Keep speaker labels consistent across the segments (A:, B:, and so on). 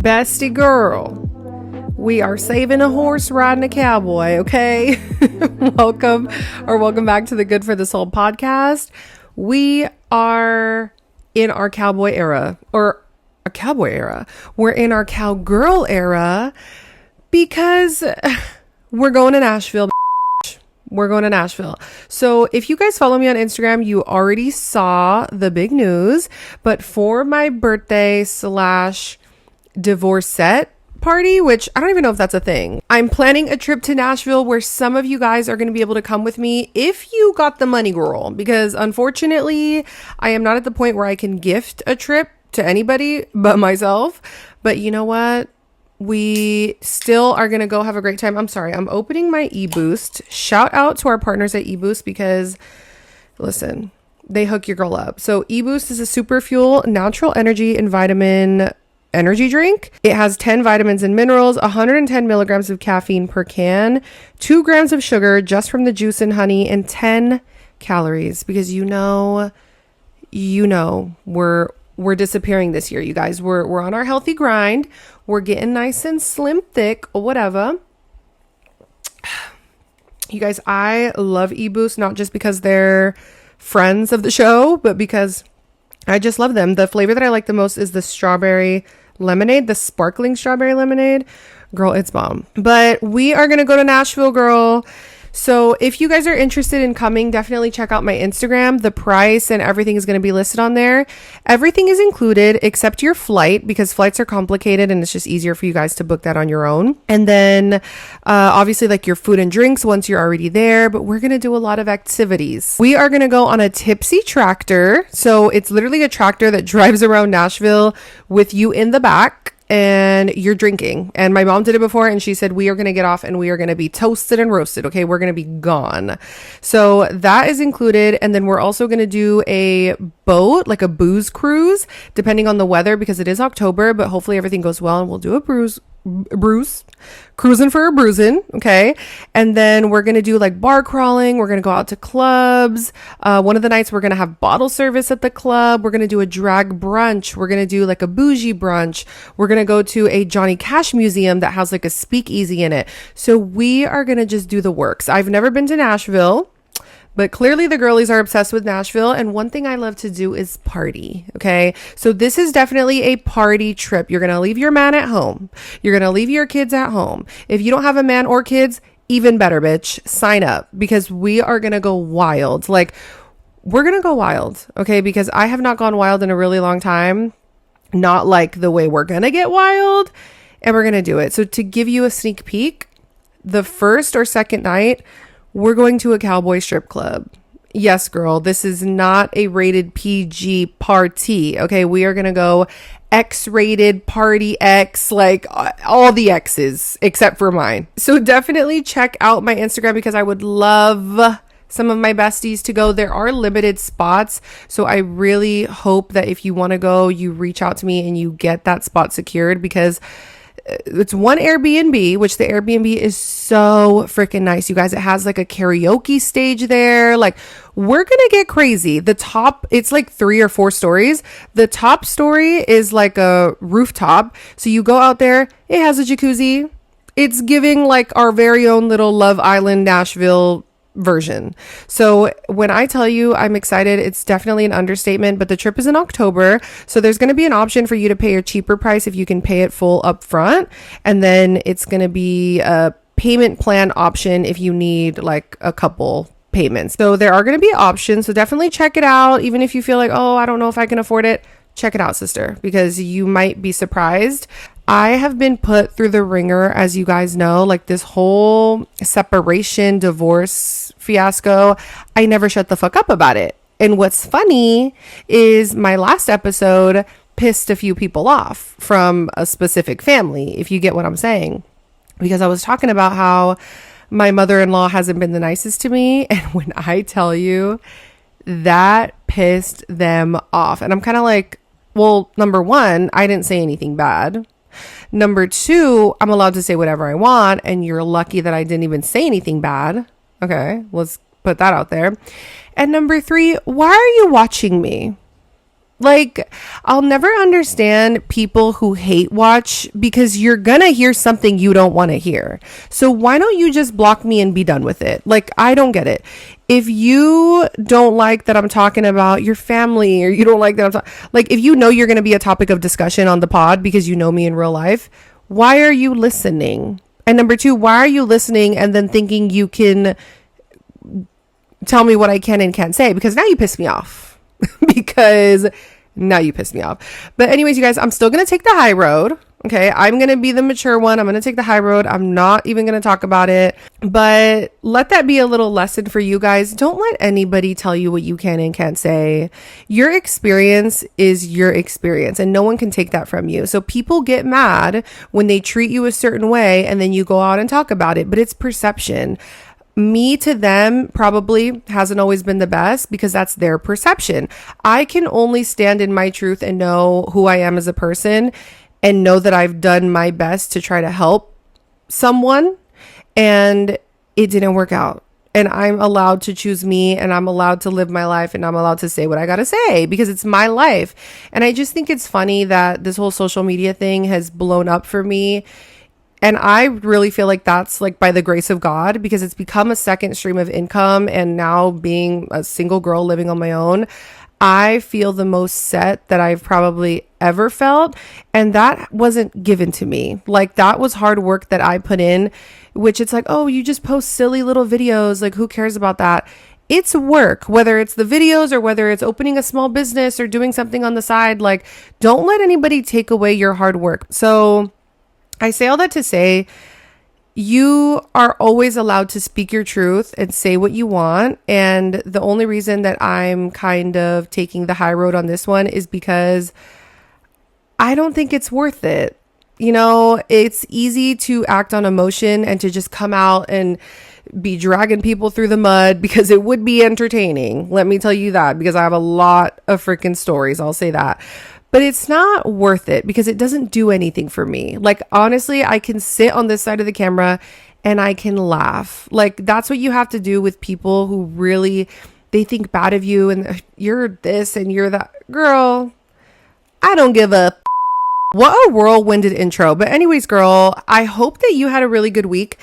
A: bestie girl. We are saving a horse, riding a cowboy, okay? welcome back to the Good for the Soul podcast. We are in our cowboy era, or a cowboy era. We're in our cowgirl era because we're going to Nashville. We're going to Nashville. So if you guys follow me on Instagram, you already saw the big news. But for my birthday / divorcette party, which I don't even know if that's a thing, I'm planning a trip to Nashville where some of you guys are going to be able to come with me if you got the money, girl. Because unfortunately, I am not at the point where I can gift a trip to anybody but myself. But you know what? We still are going to go have a great time. I'm sorry. I'm opening my eBoost. Shout out to our partners at eBoost because, listen, they hook your girl up. So eBoost is a super fuel, natural energy and vitamin energy drink. It has 10 vitamins and minerals, 110 milligrams of caffeine per can, 2 grams of sugar just from the juice and honey, and 10 calories. Because you know, we're disappearing this year, you guys. We're on our healthy grind. We're getting nice and slim thick or whatever. You guys, I love eBoost, not just because they're friends of the show, but because I just love them. The flavor that I like the most is the strawberry lemonade, the sparkling strawberry lemonade. Girl, it's bomb. But we are going to go to Nashville, girl. So if you guys are interested in coming, definitely check out my Instagram. The price and everything is going to be listed on there. Everything is included except your flight, because flights are complicated and it's just easier for you guys to book that on your own. And then obviously like your food and drinks once you're already there, but we're going to do a lot of activities. We are going to go on a tipsy tractor. So it's literally a tractor that drives around Nashville with you in the back. And you're drinking. And my mom did it before and she said, we are going to get off and we are going to be toasted and roasted. Okay. We're going to be gone. So that is included. And then we're also going to do a boat, like a booze cruise, depending on the weather, because it is October, but hopefully everything goes well and we'll do a cruising for a bruising. Okay. And then we're going to do like bar crawling. We're going to go out to clubs. One of the nights we're going to have bottle service at the club. We're going to do a drag brunch. We're going to do like a bougie brunch. We're going to go to a Johnny Cash museum that has like a speakeasy in it. So we are going to just do the works. I've never been to Nashville, but clearly the girlies are obsessed with Nashville. And one thing I love to do is party. Okay. So this is definitely a party trip. You're going to leave your man at home. You're going to leave your kids at home. If you don't have a man or kids, even better, bitch, sign up, because we are going to go wild. Like, we're going to go wild. Okay. Because I have not gone wild in a really long time. Not like the way we're going to get wild, and we're going to do it. So to give you a sneak peek, the first or second night, we're going to a cowboy strip club. Yes, girl, this is not a rated PG party. Okay, we are going to go X-rated party X, like all the X's except for mine. So definitely check out my Instagram because I would love some of my besties to go. There are limited spots. So I really hope that if you want to go, you reach out to me and you get that spot secured, because it's one Airbnb, which the Airbnb is so freaking nice, you guys. It has like a karaoke stage there. Like, we're gonna get crazy. The top, it's like 3 or 4 stories. The top story is like a rooftop. So you go out there, it has a jacuzzi. It's giving like our very own little Love Island Nashville version. So when I tell you I'm excited, it's definitely an understatement. But the trip is in October, so there's going to be an option for you to pay a cheaper price if you can pay it full up front, and then it's going to be a payment plan option if you need like a couple payments. So there are going to be options, so definitely check it out. Even if you feel like, oh, I don't know if I can afford it, check it out, sister, because you might be surprised. I have been put through the ringer, as you guys know, like this whole separation, divorce fiasco. I never shut the fuck up about it. And what's funny is my last episode pissed a few people off from a specific family, if you get what I'm saying, because I was talking about how my mother-in-law hasn't been the nicest to me. And when I tell you, that pissed them off. And I'm kind of like, well, number one, I didn't say anything bad. Number 2, I'm allowed to say whatever I want, and you're lucky that I didn't even say anything bad. Okay, let's put that out there. And number 3, why are you watching me? Like, I'll never understand people who hate watch because you're gonna hear something you don't want to hear. So why don't you just block me and be done with it? Like, I don't get it. If you don't like that I'm talking about your family, or you don't like that like, if you know you're gonna be a topic of discussion on the pod because you know me in real life, why are you listening? And number two, why are you listening and then thinking you can tell me what I can and can't say? Because now you piss me off. Because now you piss me off. But anyways, you guys, I'm still going to take the high road. Okay. I'm going to be the mature one. I'm going to take the high road. I'm not even going to talk about it. But let that be a little lesson for you guys. Don't let anybody tell you what you can and can't say. Your experience is your experience, and no one can take that from you. So people get mad when they treat you a certain way and then you go out and talk about it. But it's perception. Me to them probably hasn't always been the best because that's their perception. I can only stand in my truth and know who I am as a person and know that I've done my best to try to help someone, and it didn't work out. And I'm allowed to choose me, and I'm allowed to live my life, and I'm allowed to say what I got to say because it's my life. And I just think it's funny that this whole social media thing has blown up for me. And I really feel like that's like by the grace of God, because it's become a second stream of income. And now, being a single girl living on my own, I feel the most set that I've probably ever felt. And that wasn't given to me. Like, that was hard work that I put in, which it's like, oh, you just post silly little videos. Like, who cares about that? It's work, whether it's the videos or whether it's opening a small business or doing something on the side. Like, don't let anybody take away your hard work. So I say all that to say, you are always allowed to speak your truth and say what you want. And the only reason that I'm kind of taking the high road on this one is because I don't think it's worth it. You know, it's easy to act on emotion and to just come out and be dragging people through the mud because it would be entertaining. Let me tell you that, because I have a lot of freaking stories. I'll say that. But it's not worth it because it doesn't do anything for me. Like, honestly, I can sit on this side of the camera and I can laugh. Like, that's what you have to do with people who really, they think bad of you and you're this and you're that. Girl, I don't give a. What a whirlwinded intro. But anyways, girl, I hope that you had a really good week.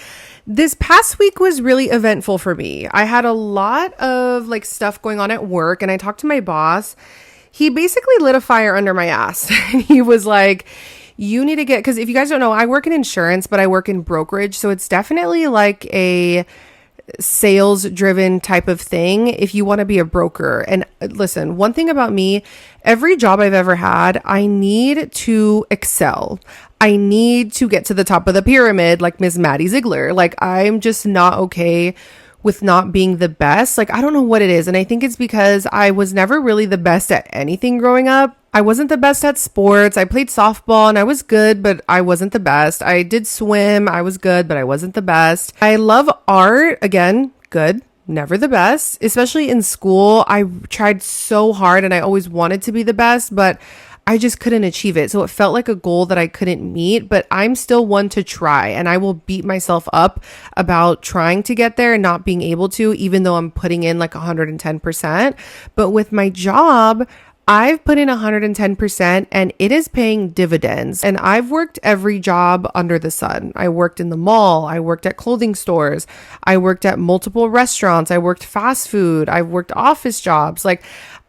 A: This past week was really eventful for me. I had a lot of like stuff going on at work, and I talked to my boss. He basically lit a fire under my ass. He was like, you need to get, because if you guys don't know, I work in insurance, but I work in brokerage. So it's definitely like a sales driven type of thing if you want to be a broker. And listen, one thing about me, every job I've ever had, I need to excel. I need to get to the top of the pyramid like Miss Maddie Ziegler. Like, I'm just not okay with not being the best. Like, I don't know what it is. And I think it's because I was never really the best at anything growing up. I wasn't the best at sports. I played softball and I was good, but I wasn't the best. I did swim. I was good, but I wasn't the best. I love art. Again, good. Never the best. Especially in school, I tried so hard and I always wanted to be the best, but I just couldn't achieve it. So it felt like a goal that I couldn't meet, but I'm still one to try, and I will beat myself up about trying to get there and not being able to, even though I'm putting in like 110%. But with my job, I've put in 110% and it is paying dividends. And I've worked every job under the sun. I worked in the mall. I worked at clothing stores. I worked at multiple restaurants. I worked fast food. I've worked office jobs. Like,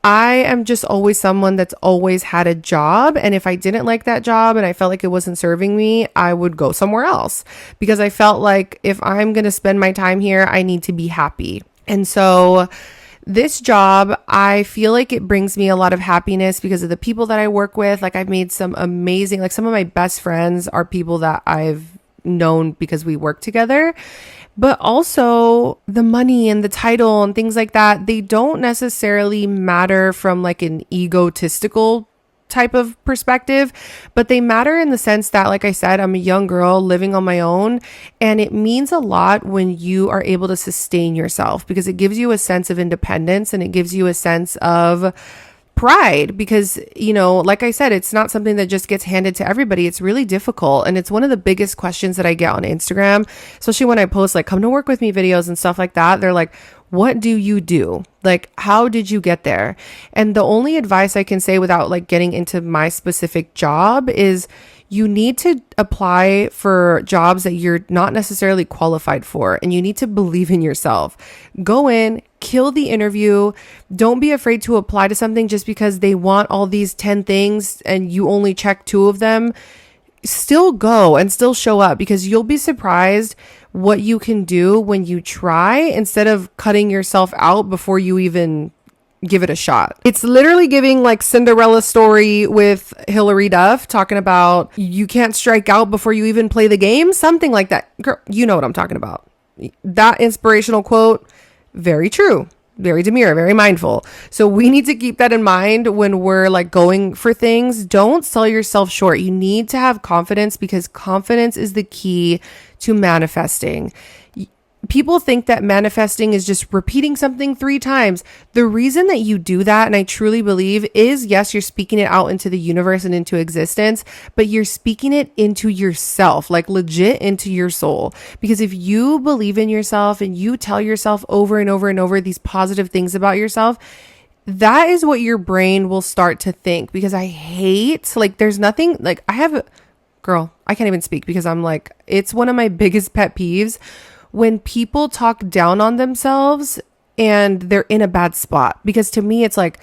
A: I am just always someone that's always had a job. And if I didn't like that job and I felt like it wasn't serving me, I would go somewhere else, because I felt like if I'm going to spend my time here, I need to be happy. And so this job, I feel like it brings me a lot of happiness because of the people that I work with. Like, I've made some amazing, like some of my best friends are people that I've known because we work together. But also the money and the title and things like that, they don't necessarily matter from like an egotistical type of perspective, but they matter in the sense that, like I said, I'm a young girl living on my own, and it means a lot when you are able to sustain yourself, because it gives you a sense of independence and it gives you a sense of pride, because, you know, like I said, it's not something that just gets handed to everybody. It's really difficult. And it's one of the biggest questions that I get on Instagram, especially when I post like come to work with me videos and stuff like that. They're like, what do you do? Like, how did you get there? And the only advice I can say without like getting into my specific job is you need to apply for jobs that you're not necessarily qualified for, and you need to believe in yourself. Go in, kill the interview. Don't be afraid to apply to something just because they want all these 10 things and you only check 2 of them. Still go and still show up, because you'll be surprised what you can do when you try instead of cutting yourself out before you even give it a shot. It's literally giving like Cinderella story with Hilary Duff talking about you can't strike out before you even play the game. Something like that. Girl, you know what I'm talking about. That inspirational quote, very true. Very demure, very mindful. So we need to keep that in mind when we're like going for things. Don't sell yourself short. You need to have confidence, because confidence is the key to manifesting. People think that manifesting is just repeating something 3 times. The reason that you do that, and I truly believe, is yes, you're speaking it out into the universe and into existence, but you're speaking it into yourself, like legit into your soul. Because if you believe in yourself and you tell yourself over and over and over these positive things about yourself, that is what your brain will start to think. Because I hate, like, there's nothing, like, girl, I can't even speak because I'm like, it's one of my biggest pet peeves when people talk down on themselves and they're in a bad spot. Because to me, it's like,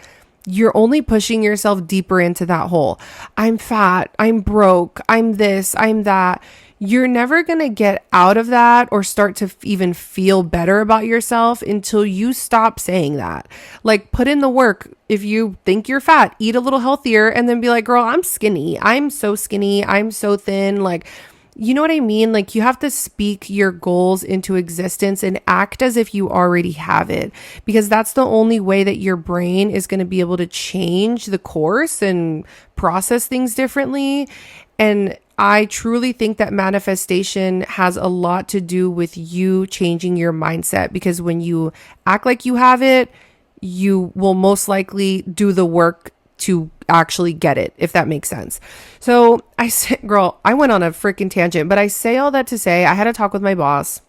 A: you're only pushing yourself deeper into that hole. I'm fat, I'm broke, I'm this, I'm that. You're never going to get out of that or start to even feel better about yourself until you stop saying that. Like, put in the work. If you think you're fat, eat a little healthier, and then be like, girl, I'm skinny. I'm so skinny. I'm so thin. Like, you know what I mean? Like, you have to speak your goals into existence and act as if you already have it, because that's the only way that your brain is going to be able to change the course and process things differently. And I truly think that manifestation has a lot to do with you changing your mindset, because when you act like you have it, you will most likely do the work to actually get it, if that makes sense. So I said, girl, I went on a freaking tangent, but I say all that to say I had a talk with my boss,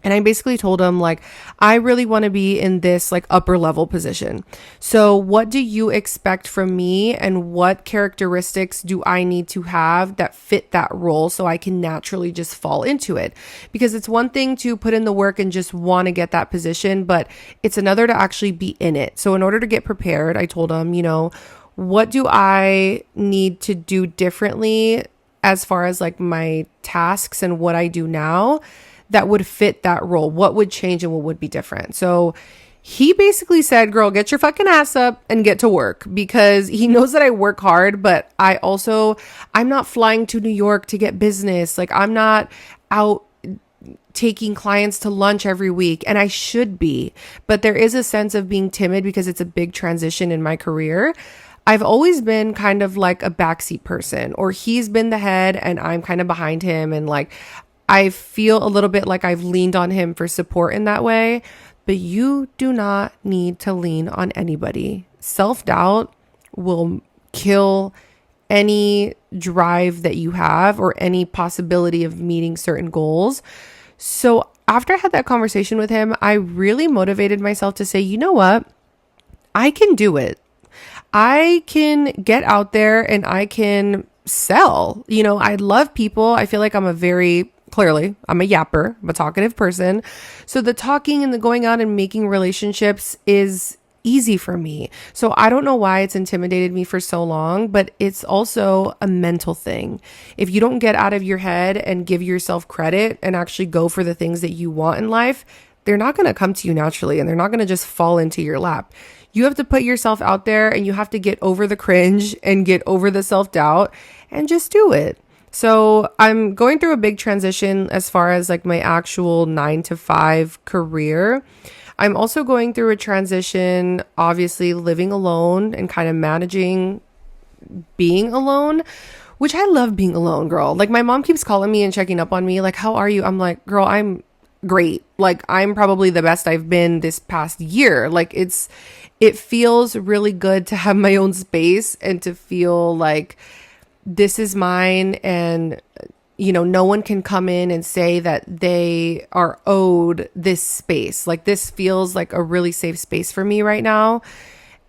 A: and I basically told him, like, I really want to be in this like upper level position. So what do you expect from me, and what characteristics do I need to have that fit that role so I can naturally just fall into it? Because it's one thing to put in the work and just want to get that position, but it's another to actually be in it. So in order to get prepared, I told him, you know, what do I need to do differently as far as like my tasks and what I do now that would fit that role? What would change and what would be different? So he basically said, girl, get your fucking ass up and get to work, because he knows that I work hard, but I'm not flying to New York to get business. Like, I'm not out taking clients to lunch every week, and I should be, but there is a sense of being timid because it's a big transition in my career. I've always been kind of like a backseat person, or he's been the head and I'm kind of behind him. And like, I feel a little bit like I've leaned on him for support in that way, but you do not need to lean on anybody. Self-doubt will kill any drive that you have or any possibility of meeting certain goals. So after I had that conversation with him, I really motivated myself to say, you know what? I can do it. I can get out there and I can sell. You know, I love people. I feel like I'm a yapper. I'm a talkative person. So the talking and the going out and making relationships is easy for me. So I don't know why it's intimidated me for so long, but it's also a mental thing. If you don't get out of your head and give yourself credit and actually go for the things that you want in life, they're not going to come to you naturally, and they're not going to just fall into your lap. You have to put yourself out there, and you have to get over the cringe and get over the self-doubt and just do it. So I'm going through a big transition as far as like my actual 9-to-5 career. I'm also going through a transition, obviously living alone and kind of managing being alone, which I love being alone, girl. Like, my mom keeps calling me and checking up on me. Like, how are you? I'm like, girl, I'm great. Like, I'm probably the best I've been this past year. Like, it feels really good to have my own space and to feel like this is mine, and no one can come in and say that they are owed this space. Like, this feels like a really safe space for me right now.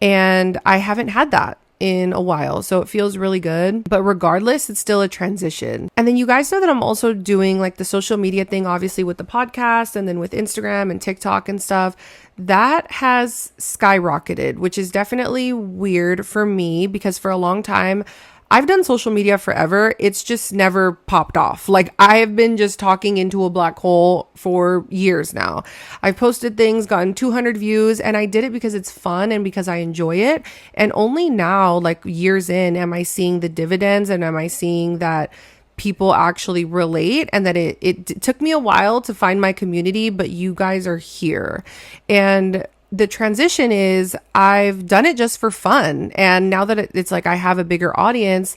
A: And I haven't had that in a while. So it feels really good. But regardless, it's still a transition. And then you guys know that I'm also doing like the social media thing, obviously with the podcast and then with Instagram and TikTok and stuff. That has skyrocketed, which is definitely weird for me because for a long time, I've done social media forever. It's just never popped off. Like, I have been just talking into a black hole for years now. I've posted things, gotten 200 views, and I did it because it's fun and because I enjoy it. And only now, like years in, am I seeing the dividends and am I seeing that people actually relate and that it took me a while to find my community, but you guys are here. And the transition is I've done it just for fun. And now that it's like I have a bigger audience,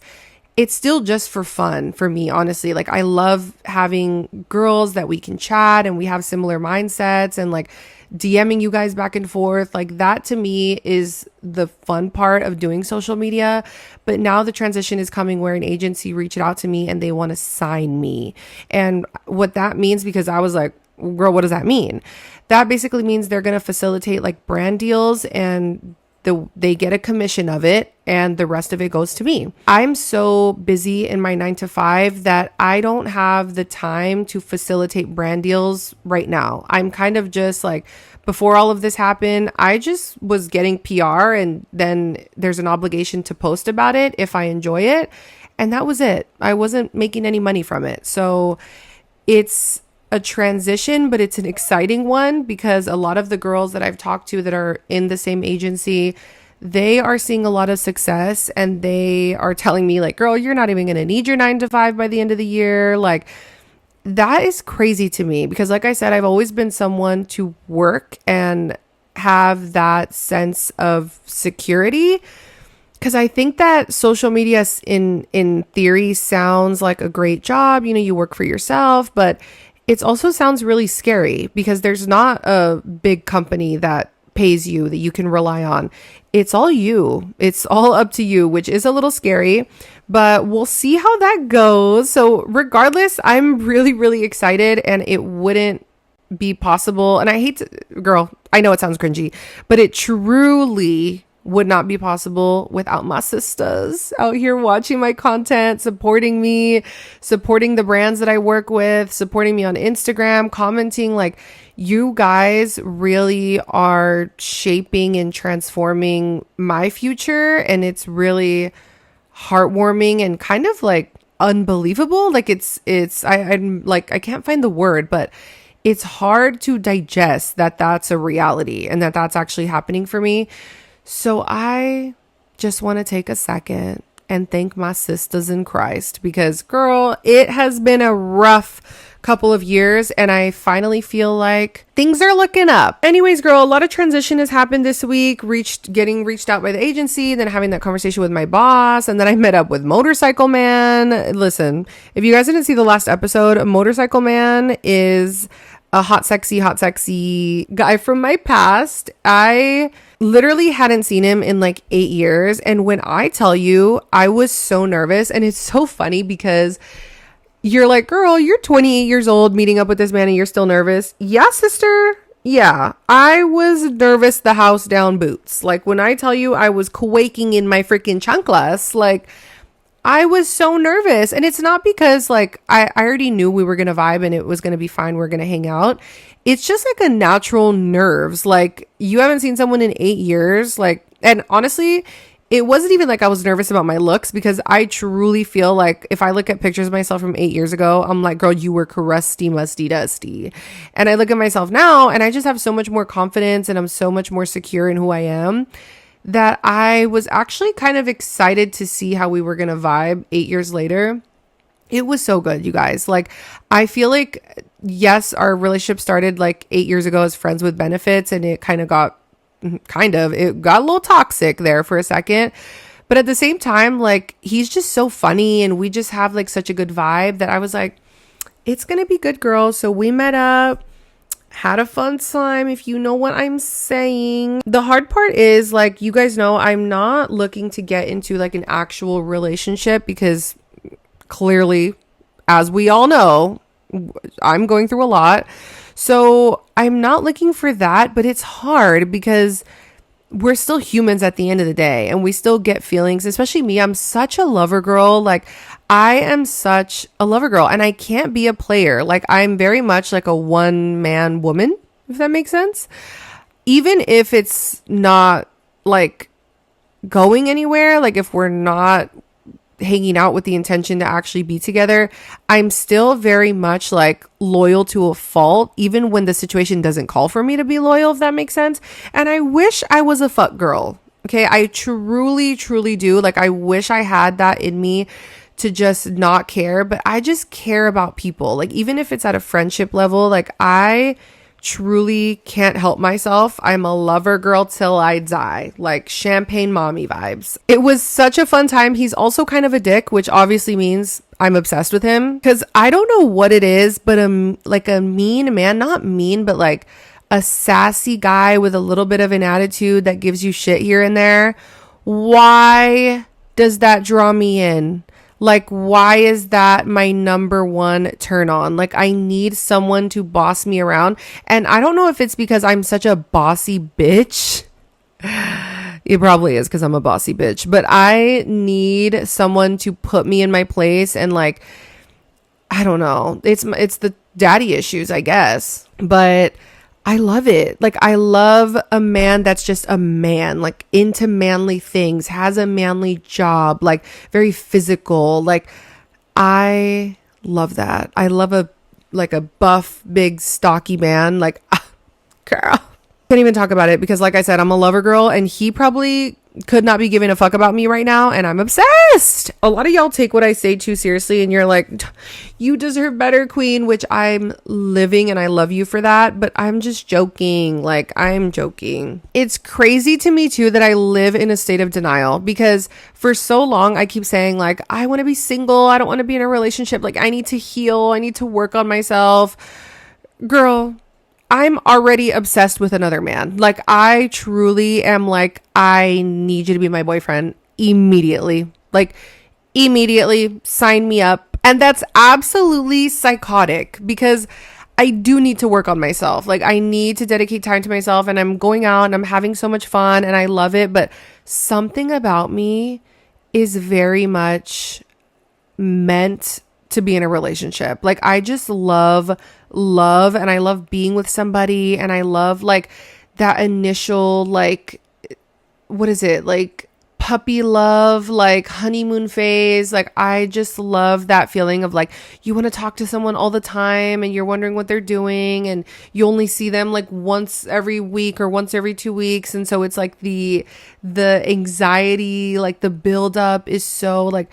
A: it's still just for fun for me, honestly. Like, I love having girls that we can chat and we have similar mindsets and like DMing you guys back and forth. Like, that to me is the fun part of doing social media. But now the transition is coming where an agency reached out to me and they want to sign me. And what that means, because I was like, girl, what does that mean? That basically means they're going to facilitate like brand deals and they get a commission of it and the rest of it goes to me. I'm so busy in my 9 to 5 that I don't have the time to facilitate brand deals right now. I'm kind of just like, before all of this happened, I just was getting PR and then there's an obligation to post about it if I enjoy it. And that was it. I wasn't making any money from it. So it's a transition, but it's an exciting one because a lot of the girls that I've talked to that are in the same agency, they are seeing a lot of success and they are telling me like, girl, you're not even going to need your 9 to 5 by the end of the year. Like, that is crazy to me because like I said, I've always been someone to work and have that sense of security. Because I think that social media in theory sounds like a great job. You work for yourself, but it also sounds really scary because there's not a big company that pays you that you can rely on. It's all you. It's all up to you, which is a little scary, but we'll see how that goes. So regardless, I'm really, really excited and it wouldn't be possible. And I hate to, girl, I know it sounds cringy, but it truly would not be possible without my sisters out here watching my content, supporting me, supporting the brands that I work with, supporting me on Instagram, commenting. Like, you guys really are shaping and transforming my future. And it's really heartwarming and kind of like unbelievable. Like I'm like, I can't find the word, but it's hard to digest that that's a reality and that that's actually happening for me. So I just want to take a second and thank my sisters in Christ because, girl, it has been a rough couple of years and I finally feel like things are looking up. Anyways, girl, a lot of transition has happened this week, getting reached out by the agency, then having that conversation with my boss, and then I met up with Motorcycle Man. Listen, if you guys didn't see the last episode, Motorcycle Man is a hot, sexy guy from my past. I literally hadn't seen him in like 8 years. And when I tell you, I was so nervous. And it's so funny because you're like, girl, you're 28 years old meeting up with this man and you're still nervous. Yeah, sister. Yeah, I was nervous, the house down boots. Like, when I tell you I was quaking in my freaking chanclas, like, I was so nervous. And it's not because like I already knew we were going to vibe and it was going to be fine. We're going to hang out. It's just like a natural nerves. Like, you haven't seen someone in 8 years. Like, and honestly, it wasn't even like I was nervous about my looks because I truly feel like if I look at pictures of myself from 8 years ago, I'm like, girl, you were crusty, musty, dusty. And I look at myself now and I just have so much more confidence and I'm so much more secure in who I am that I was actually kind of excited to see how we were going to vibe 8 years later. It was so good, you guys. Like, I feel like, yes, our relationship started like 8 years ago as friends with benefits and it got a little toxic there for a second. But at the same time, like, he's just so funny and we just have like such a good vibe that I was like, it's going to be good, girl. So we met up, had a fun time, if you know what I'm saying. The hard part is, like, you guys know I'm not looking to get into like an actual relationship because clearly as we all know, I'm going through a lot. So I'm not looking for that, but it's hard because we're still humans at the end of the day and we still get feelings, especially me. I'm such a lover girl. Like, I am such a lover girl and I can't be a player. Like, I'm very much like a one man woman, if that makes sense. Even if it's not like going anywhere, like if we're not hanging out with the intention to actually be together, I'm still very much like loyal to a fault, even when the situation doesn't call for me to be loyal, if that makes sense. And I wish I was a fuck girl. Okay. I truly, truly do. Like, I wish I had that in me to just not care, but I just care about people. Like, even if it's at a friendship level, like, I truly can't help myself. I'm a lover girl till I die, like champagne mommy vibes. It was such a fun time. He's also kind of a dick, which obviously means I'm obsessed with him, because I don't know what it is, but like a mean man, not mean, but like a sassy guy with a little bit of an attitude that gives you shit here and there. Why does that draw me in? Like, why is that my number one turn on? Like, I need someone to boss me around. And I don't know if it's because I'm such a bossy bitch. It probably is because I'm a bossy bitch. But I need someone to put me in my place. And like, I don't know. It's the daddy issues, I guess. But I love it. Like, I love a man that's just a man, like into manly things, has a manly job, like very physical. Like, I love that. I love a buff, big, stocky man. Like, girl. Can't even talk about it because, like I said, I'm a lover girl and he probably could not be giving a fuck about me right now, and I'm obsessed. A lot of y'all take what I say too seriously and you're like, you deserve better, queen, which I'm living, and I love you for that, but I'm just joking. Like, I'm joking. It's crazy to me too that I live in a state of denial, because for so long I keep saying like, I want to be single, I don't want to be in a relationship, like I need to heal, I need to work on myself. Girl, I'm already obsessed with another man. Like, I truly am like, I need you to be my boyfriend immediately. Like, immediately, sign me up. And that's absolutely psychotic, because I do need to work on myself. Like, I need to dedicate time to myself, and I'm going out and I'm having so much fun and I love it. But something about me is very much meant to be in a relationship. Like, I just love, and I love being with somebody, and I love like that initial, like, what is it, like puppy love, like honeymoon phase. Like, I just love that feeling of like, you want to talk to someone all the time and you're wondering what they're doing, and you only see them like once every week or once every 2 weeks, and so it's like the anxiety, like the buildup is so, like,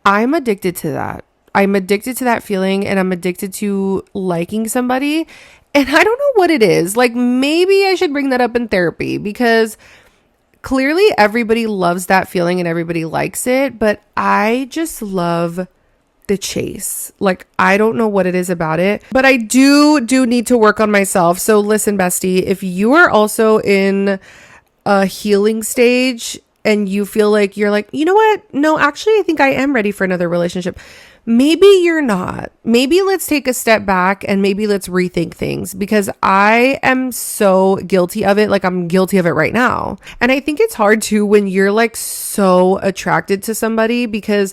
A: I'm addicted to that. I'm addicted to that feeling, and I'm addicted to liking somebody. And I don't know what it is. Like, maybe I should bring that up in therapy, because clearly everybody loves that feeling and everybody likes it. But I just love the chase. Like, I don't know what it is about it, but I do need to work on myself. So listen, bestie, if you are also in a healing stage and you feel like you're like, you know what? No, actually, I think I am ready for another relationship. Maybe you're not. Maybe let's take a step back and maybe let's rethink things, because I am so guilty of it. Like, I'm guilty of it right now. And I think it's hard too when you're like so attracted to somebody, because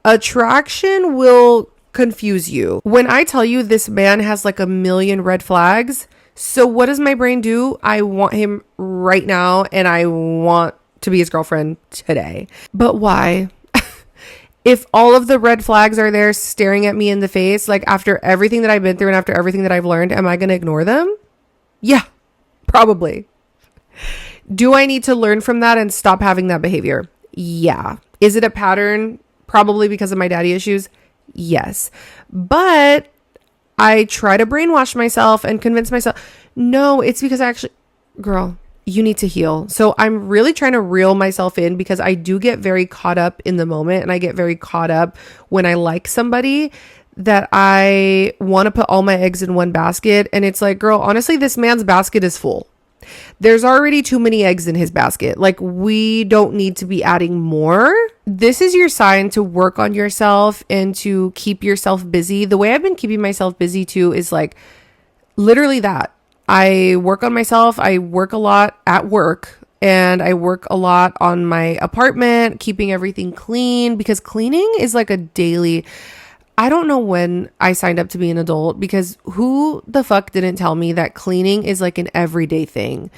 A: attraction will confuse you. When I tell you this man has like a million red flags, so what does my brain do? I want him right now, and I want to be his girlfriend today. But why? If all of the red flags are there staring at me in the face, like after everything that I've been through and after everything that I've learned, am I going to ignore them? Yeah, probably. Do I need to learn from that and stop having that behavior? Yeah. Is it a pattern? Probably because of my daddy issues. Yes. But I try to brainwash myself and convince myself, no, it's because I actually, girl, you need to heal. So I'm really trying to reel myself in, because I do get very caught up in the moment, and I get very caught up when I like somebody, that I want to put all my eggs in one basket. And it's like, girl, honestly, this man's basket is full. There's already too many eggs in his basket. Like, we don't need to be adding more. This is your sign to work on yourself and to keep yourself busy. The way I've been keeping myself busy too is like literally that. I work on myself. I work a lot at work, and I work a lot on my apartment, keeping everything clean, because cleaning is like a daily. I don't know when I signed up to be an adult, because who the fuck didn't tell me that cleaning is like an everyday thing?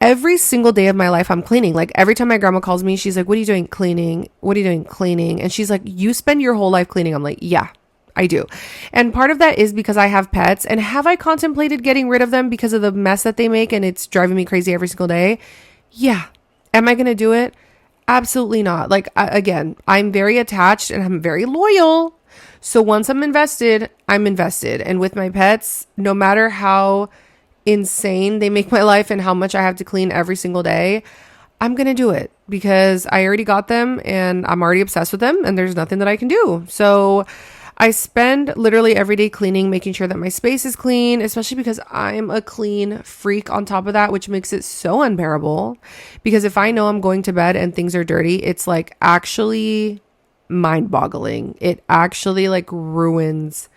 A: Every single day of my life, I'm cleaning. Like, every time my grandma calls me, she's like, what are you doing? Cleaning. What are you doing? Cleaning. And she's like, you spend your whole life cleaning. I'm like, yeah, I do. And part of that is because I have pets. And have I contemplated getting rid of them because of the mess that they make and it's driving me crazy every single day? Yeah. Am I going to do it? Absolutely not. Like, again, I'm very attached and I'm very loyal. So once I'm invested, I'm invested. And with my pets, no matter how insane they make my life and how much I have to clean every single day, I'm going to do it because I already got them and I'm already obsessed with them and there's nothing that I can do. So I spend literally every day cleaning, making sure that my space is clean, especially because I'm a clean freak on top of that, which makes it so unbearable. Because if I know I'm going to bed and things are dirty, it's like actually mind-boggling. It actually like ruins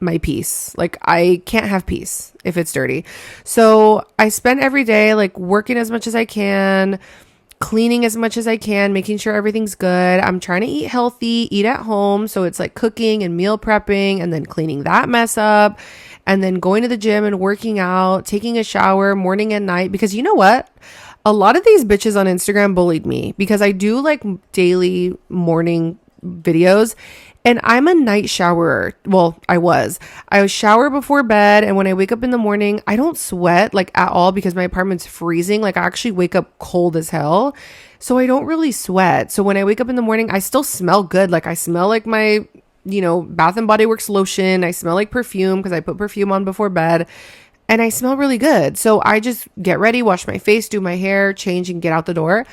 A: my peace. Like, I can't have peace if it's dirty. So I spend every day like working as much as I can, cleaning as much as I can, making sure everything's good. I'm trying to eat healthy, eat at home. So it's like cooking and meal prepping and then cleaning that mess up and then going to the gym and working out, taking a shower morning and night. Because you know what? A lot of these bitches on Instagram bullied me because I do like daily morning videos. And I'm a night showerer. Well, I was shower before bed. And when I wake up in the morning, I don't sweat like at all because my apartment's freezing. Like, I actually wake up cold as hell. So I don't really sweat. So when I wake up in the morning, I still smell good. Like, I smell like my, Bath and Body Works lotion. I smell like perfume because I put perfume on before bed. And I smell really good. So I just get ready, wash my face, do my hair, change, and get out the door.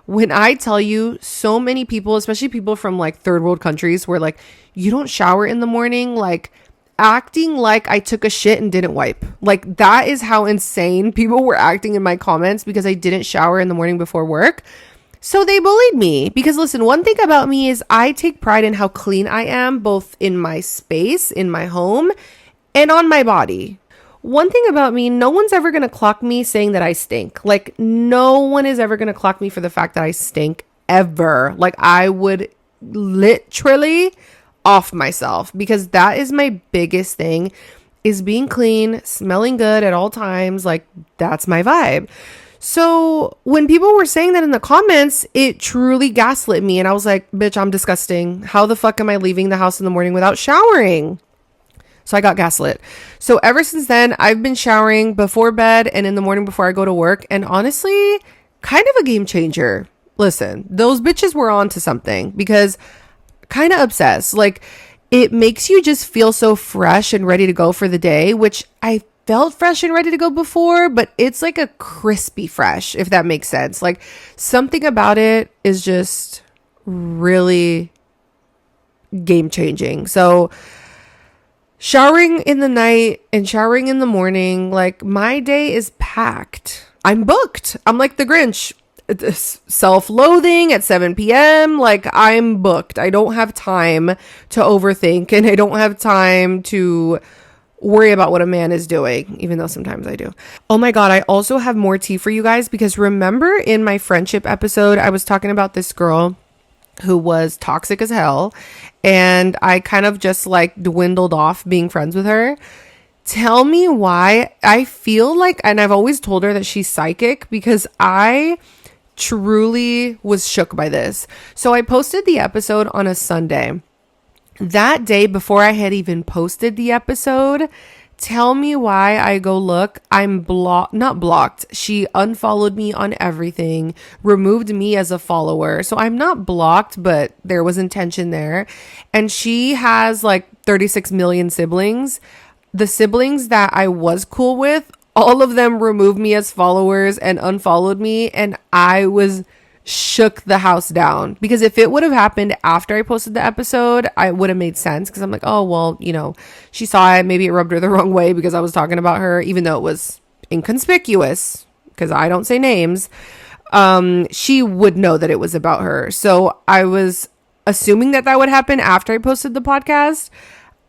A: When I tell you, so many people, especially people from like third world countries, where like you don't shower in the morning, like acting like I took a shit and didn't wipe. Like, that is how insane people were acting in my comments because I didn't shower in the morning before work. So they bullied me because, listen, one thing about me is I take pride in how clean I am, both in my space, in my home, and on my body. One thing about me, no one's ever going to clock me saying that I stink. Like, no one is ever going to clock me for the fact that I stink ever. Like, I would literally off myself because that is my biggest thing, is being clean, smelling good at all times. Like, that's my vibe. So when people were saying that in the comments, it truly gaslit me. And I was like, bitch, I'm disgusting. How the fuck am I leaving the house in the morning without showering? So I got gaslit. So ever since then, I've been showering before bed and in the morning before I go to work. And honestly, kind of a game changer. Listen, those bitches were on to something because kind of obsessed. Like, it makes you just feel so fresh and ready to go for the day, which I felt fresh and ready to go before, but it's like a crispy fresh, if that makes sense. Like, something about it is just really game changing. So showering in the night and showering in the morning, like, my day is packed. I'm booked. I'm like the Grinch. Self-loathing at 7 p.m. Like, I'm booked. I don't have time to overthink and I don't have time to worry about what a man is doing, even though sometimes I do. Oh my God, I also have more tea for you guys because remember in my friendship episode, I was talking about this girl who was toxic as hell and I kind of just like dwindled off being friends with her. Tell me why. I feel like, and I've always told her that she's psychic because I truly was shook by this. So I posted the episode on a Sunday. That day before I had even posted the episode, tell me why I go look. I'm not blocked. She unfollowed me on everything, removed me as a follower. So I'm not blocked, but there was intention there. And she has like 36 million siblings. The siblings that I was cool with, all of them removed me as followers and unfollowed me. And I was shook the house down because if it would have happened after I posted the episode, I would have made sense because I'm like, oh, well, she saw it. Maybe it rubbed her the wrong way because I was talking about her, even though it was inconspicuous. because I don't say names, she would know that it was about her. So I was assuming that would happen after I posted the podcast.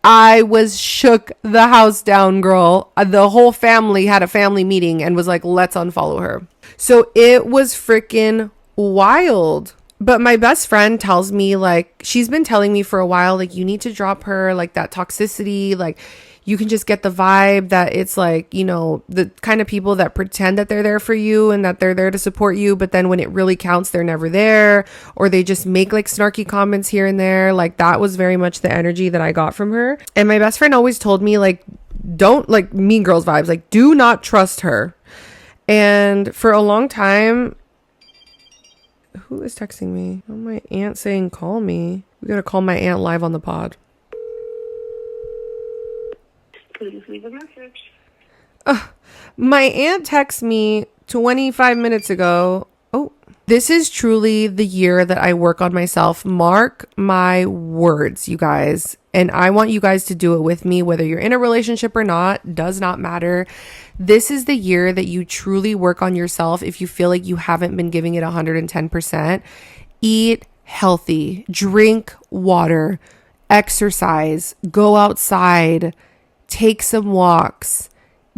A: I was shook the house down, girl. The whole family had a family meeting and was like, let's unfollow her. So it was freaking wild. But my best friend tells me, like, she's been telling me for a while, like, you need to drop her, like, that toxicity, like, you can just get the vibe that it's like, you know, the kind of people that pretend that they're there for you and that they're there to support you, but then when it really counts, they're never there, or they just make like snarky comments here and there. Like, that was very much the energy that I got from her. And my best friend always told me, like, don't, like, mean girls vibes, like, do not trust her. And for a long time, who is texting me? Oh, my aunt saying call me. We gotta call my aunt live on the pod.
B: Please leave a message.
A: My aunt texted me 25 minutes ago. Oh, this is truly the year that I work on myself. Mark my words, you guys. And I want you guys to do it with me, whether you're in a relationship or not, does not matter. This is the year that you truly work on yourself. If you feel like you haven't been giving it 110%, eat healthy, drink water, exercise, go outside, take some walks,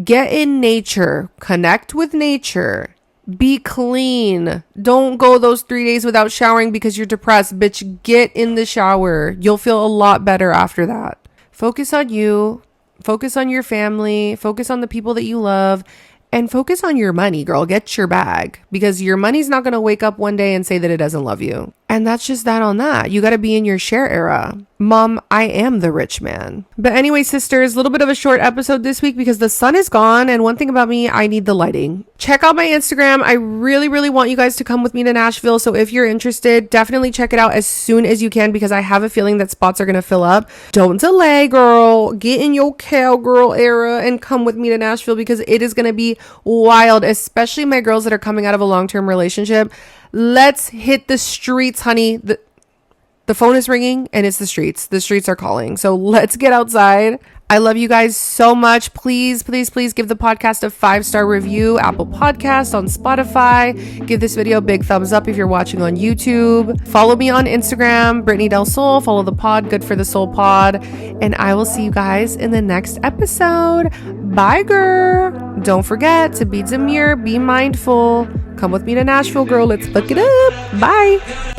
A: get in nature, connect with nature, be clean. Don't go those 3 days without showering because you're depressed. Bitch, get in the shower. You'll feel a lot better after that. Focus on you, focus on your family, focus on the people that you love, and focus on your money, girl. Get your bag, because your money's not going to wake up one day and say that it doesn't love you. And that's just that on that. You got to be in your share era. Mom, I am the rich man. But anyway, sisters, a little bit of a short episode this week because the sun is gone. And one thing about me, I need the lighting. Check out my Instagram. I really, really want you guys to come with me to Nashville. So if you're interested, definitely check it out as soon as you can, because I have a feeling that spots are going to fill up. Don't delay, girl. Get in your cowgirl era and come with me to Nashville, because it is going to be wild, especially my girls that are coming out of a long-term relationship. Let's hit the streets, honey. The phone is ringing and it's the streets. The streets are calling. So let's get outside. I love you guys so much. Please, please, please give the podcast a 5-star review. Apple Podcast, on Spotify. Give this video a big thumbs up if you're watching on YouTube. Follow me on Instagram, britneydelsol. Follow the pod, Good for the Soul Pod. And I will see you guys in the next episode. Bye, girl. Don't forget to be demure, be mindful. Come with me to Nashville, girl. Let's fuck it up. Bye.